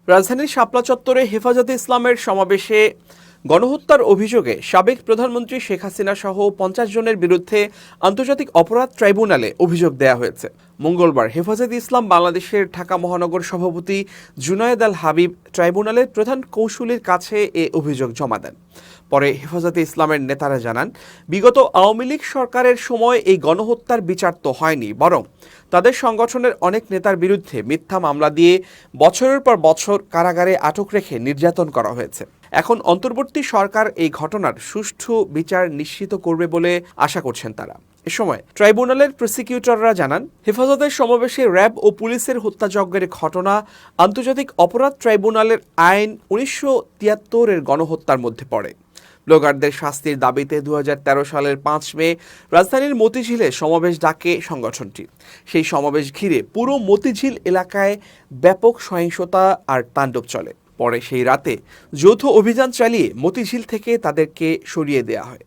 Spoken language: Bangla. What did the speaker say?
রাজধানীর শাপলা চত্বরে হেফাজতে ইসলামের সমাবেশে গণহত্যার অভিযোগে সাবেক প্রধানমন্ত্রী শেখ হাসিনা সহ ৫০ জনের বিরুদ্ধে আন্তর্জাতিক অপরাধ ট্রাইব্যুনালে অভিযোগ দেয়া হয়েছে। মঙ্গলবার হেফাজতে ইসলাম বাংলাদেশের ঢাকা মহানগর সভাপতি জুনায়েদ আল হাবিব ট্রাইব্যুনালের প্রধান কৌঁসুলির কাছে এ অভিযোগ জমা দেন। পরে হেফাজতে ইসলামের নেতারা জানান, বিগত আওয়ামী লীগ সরকারের সময় এই গণহত্যার বিচার তো হয়নি, বরং তাদের সংগঠনের অনেক নেতার বিরুদ্ধে মিথ্যা মামলা দিয়ে বছরের পর বছর কারাগারে আটক রেখে নির্যাতন করা হয়েছে। এখন অন্তর্বর্তী সরকার এই ঘটনার সুষ্ঠু বিচার নিশ্চিত করবে বলে আশা করছেন তারা। এ সময় ট্রাইব্যুনালের প্রসিকিউটররা জানান, হেফাজতের সমাবেশে র্যাব ও পুলিশের হত্যাযজ্ঞের ঘটনা আন্তর্জাতিক অপরাধ ট্রাইব্যুনালের আইন ১৯৭৩-এর গণহত্যার মধ্যে পড়ে। ব্লগারদের শাস্তির দাবিতে ২০১৩ সালের ৫ মে রাজধানীর মতিঝিলে সমাবেশ ডাকে সংগঠনটি। সেই সমাবেশ ঘিরে পুরো মতিঝিল এলাকায় ব্যাপক সহিংসতা আর তাণ্ডব চলে। পরে সেই রাতে যৌথ অভিযান চালিয়ে মতিঝিল থেকে তাদেরকে সরিয়ে দেয়া হয়।